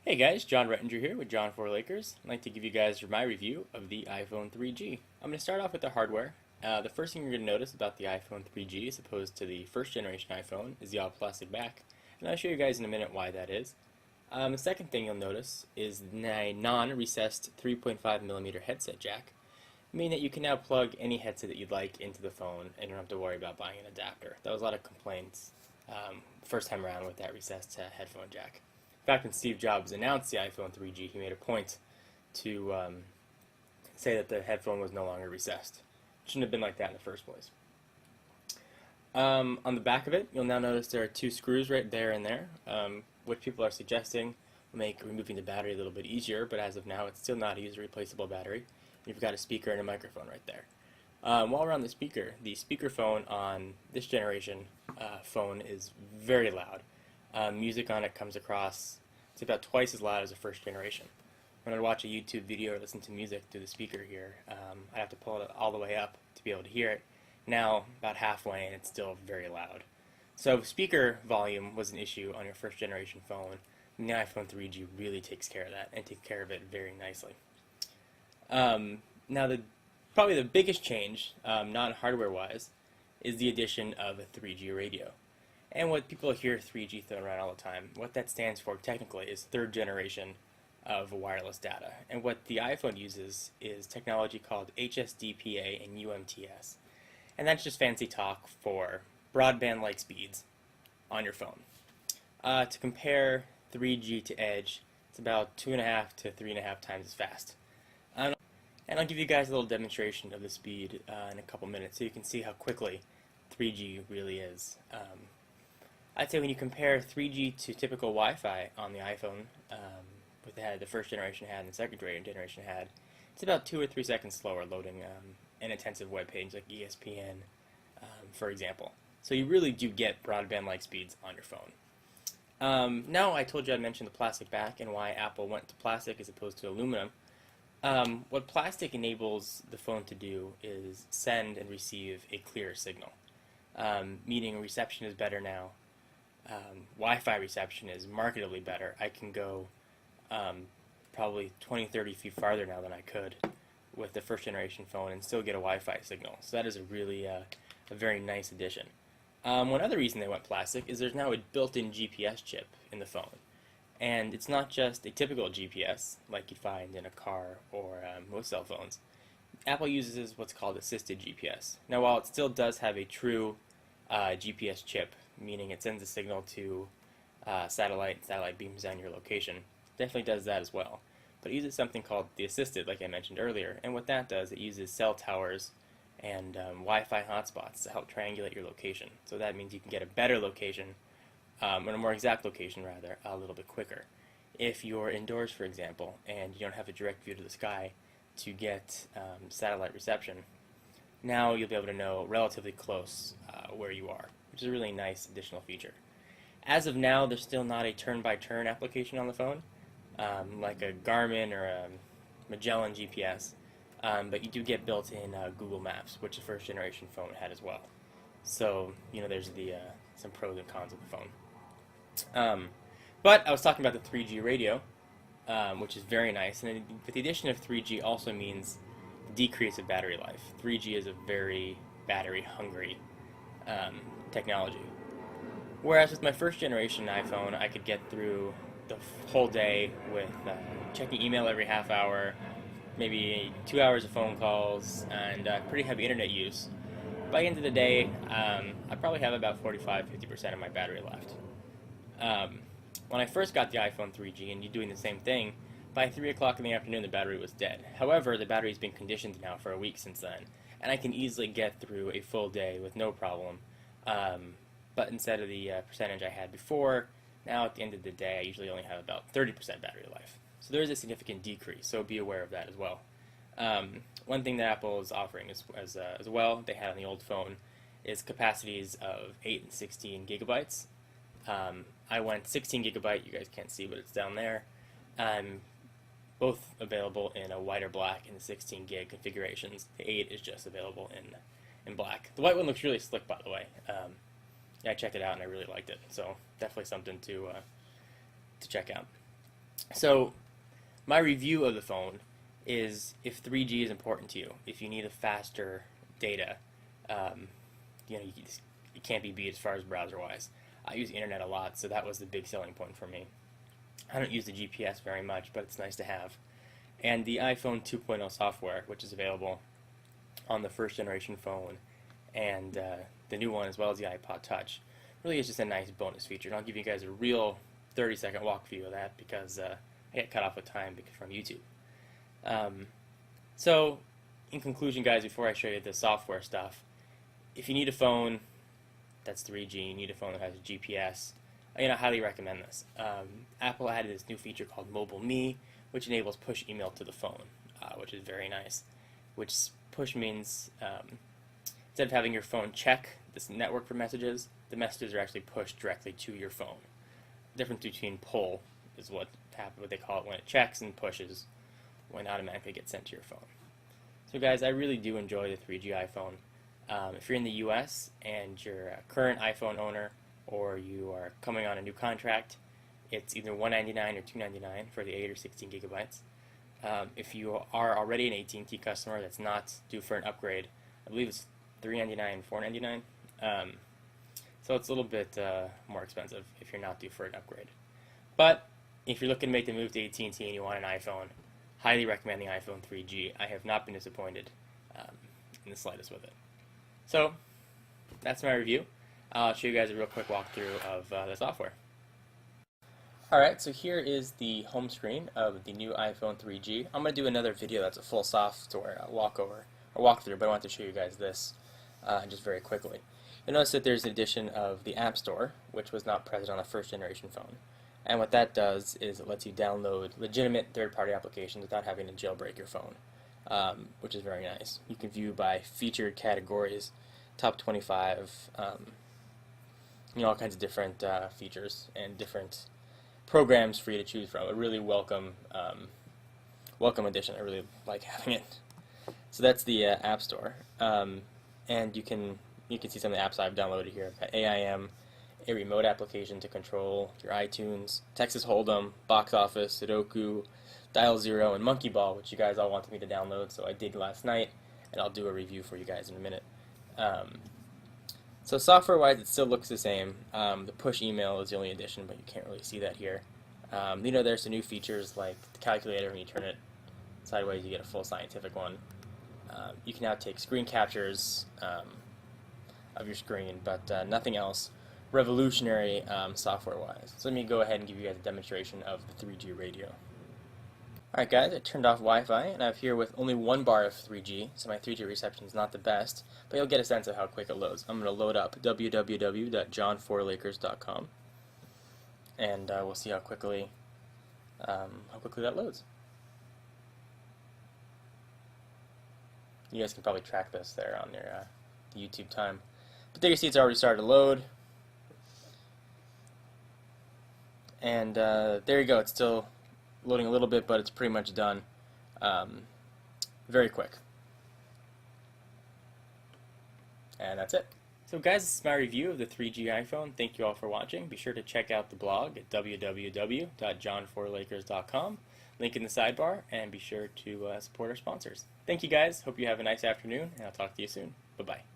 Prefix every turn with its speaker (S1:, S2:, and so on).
S1: Hey guys, John Rettinger here with John 4 Lakers. I'd like to give you guys my review of the iPhone 3G. I'm going to start off with the hardware. The first thing you're going to notice about the iPhone 3G as opposed to the first generation iPhone is the all plastic back. And I'll show you guys in a minute why that is. The second thing you'll notice is a non-recessed 3.5mm headset jack, meaning that you can now plug any headset that you'd like into the phone and you don't have to worry about buying an adapter. That was a lot of complaints first time around with that recessed headphone jack. In fact, when Steve Jobs announced the iPhone 3G, he made a point to say that the headphone was no longer recessed. It shouldn't have been like that in the first place. On the back of it, you'll now notice there are two screws right there and there, which people are suggesting will make removing the battery a little bit easier, but as of now, it's still not a user-replaceable battery. You've got a speaker and a microphone right there. While we're on the speakerphone on this generation phone is very loud. Music on it comes across, it's about twice as loud as the first generation. When I watch a YouTube video or listen to music through the speaker here, I have to pull it all the way up to be able to hear it. Now, about halfway, and it's still very loud. So speaker volume was an issue on your first generation phone, and the iPhone 3G really takes care of that, and takes care of it very nicely. Now, probably the biggest change, not hardware-wise, is the addition of a 3G radio. And what people hear 3G thrown around all the time, what that stands for technically is third generation of wireless data. And what the iPhone uses is technology called HSDPA and UMTS. And that's just fancy talk for broadband-like speeds on your phone. To compare 3G to Edge, it's about 2.5 to 3.5 times as fast. And I'll give you guys a little demonstration of the speed in a couple minutes so you can see how quickly 3G really is. I'd say when you compare 3G to typical Wi-Fi on the iPhone, with the first generation had and the second generation had, it's about 2 or 3 seconds slower loading an intensive web page like ESPN, for example. So you really do get broadband-like speeds on your phone. Now I told you I'd mention the plastic back and why Apple went to plastic as opposed to aluminum. What plastic enables the phone to do is send and receive a clearer signal, meaning reception is better now. Wi-Fi reception is markedly better. I can go probably 20-30 feet farther now than I could with the first generation phone and still get a Wi-Fi signal. So that is a really a very nice addition. One other reason they went plastic is there's now a built-in GPS chip in the phone. And it's not just a typical GPS like you find in a car or most cell phones. Apple uses what's called assisted GPS. Now while it still does have a true GPS chip, meaning it sends a signal to satellite beams down your location, definitely does that as well. But it uses something called the assisted, like I mentioned earlier, and what that does, it uses cell towers and Wi-Fi hotspots to help triangulate your location. So that means you can get a better location, or a more exact location rather, a little bit quicker. If you're indoors, for example, and you don't have a direct view to the sky to get satellite reception, now you'll be able to know relatively close where you are, which is a really nice additional feature. As of now, there's still not a turn-by-turn application on the phone, like a Garmin or a Magellan GPS, but you do get built-in Google Maps, which the first generation phone had as well. So, there's some pros and cons of the phone. But I was talking about the 3G radio, which is very nice, and with the addition of 3G also means decrease of battery life. 3G is a very battery-hungry technology. Whereas with my first generation iPhone, I could get through the whole day with checking email every half hour, maybe 2 hours of phone calls, and pretty heavy internet use. By the end of the day, I probably have about 45-50% of my battery left. When I first got the iPhone 3G and you're doing the same thing, by 3 o'clock in the afternoon the battery was dead. However, the battery's been conditioned now for a week since then, and I can easily get through a full day with no problem. But instead of the percentage I had before, now at the end of the day I usually only have about 30% battery life. So there is a significant decrease, so be aware of that as well. One thing that Apple is offering as well, they had on the old phone, is capacities of 8 and 16 gigabytes. I went 16 gigabyte, you guys can't see but it's down there. Both available in a white or black in the 16 gig configurations. The 8 is just available in black. The white one looks really slick, by the way. Yeah, I checked it out and I really liked it, so definitely something to check out. So my review of the phone is if 3G is important to you, if you need a faster data, um, it can't be beat as far as browser-wise. I use internet a lot, so that was the big selling point for me. I don't use the GPS very much, but it's nice to have. And the iPhone 2.0 software, which is available on the first generation phone and the new one as well as the iPod Touch, really is just a nice bonus feature. And I'll give you guys a real 30-second walkthrough of that because I get cut off with time from YouTube. So, in conclusion, guys, before I show you the software stuff, if you need a phone that's 3G, you need a phone that has a GPS, I highly recommend this. Apple added this new feature called Mobile Me, which enables push email to the phone, which is very nice. Which push means instead of having your phone check this network for messages, the messages are actually pushed directly to your phone. The difference between pull is what they call it when it checks, and pushes when it automatically gets sent to your phone. So guys, I really do enjoy the 3G iPhone. If you're in the US and you're a current iPhone owner or you are coming on a new contract, it's either $199 or $299 for the 8 or 16 gigabytes. If you are already an AT&T customer that's not due for an upgrade, I believe it's $399 and $499. So it's a little bit more expensive if you're not due for an upgrade. But if you're looking to make the move to AT&T and you want an iPhone, highly recommend the iPhone 3G. I have not been disappointed in the slightest with it. So that's my review. I'll show you guys a real quick walkthrough of the software. Alright, so here is the home screen of the new iPhone 3G. I'm going to do another video that's a full software walkthrough, but I want to show you guys this just very quickly. You'll notice that there's an addition of the App Store, which was not present on the first generation phone. And what that does is it lets you download legitimate third-party applications without having to jailbreak your phone, which is very nice. You can view by featured categories, top 25, all kinds of different features and different programs for you to choose from. A really welcome addition. I really like having it. So that's the App Store, and you can see some of the apps I've downloaded here. I've got AIM, a remote application to control your iTunes, Texas Hold'em, Box Office, Sudoku, Dial Zero, and Monkey Ball, which you guys all wanted me to download, so I did last night, and I'll do a review for you guys in a minute. So software-wise, it still looks the same. The push email is the only addition, but you can't really see that here. There's some new features like the calculator. When you turn it sideways, you get a full scientific one. You can now take screen captures of your screen, but nothing else revolutionary software-wise. So let me go ahead and give you guys a demonstration of the 3G radio. Alright guys, I turned off Wi-Fi, and I'm here with only 1 bar of 3G, so my 3G reception is not the best, but you'll get a sense of how quick it loads. I'm going to load up www.john4lakers.com, and we'll see how quickly that loads. You guys can probably track this there on your YouTube time. But there you see it's already started to load. And there you go, it's still loading a little bit, but it's pretty much done. Very quick. And that's it. So guys, this is my review of the 3G iPhone. Thank you all for watching. Be sure to check out the blog at www.john4lakers.com. Link in the sidebar, and be sure to support our sponsors. Thank you guys. Hope you have a nice afternoon, and I'll talk to you soon. Bye-bye.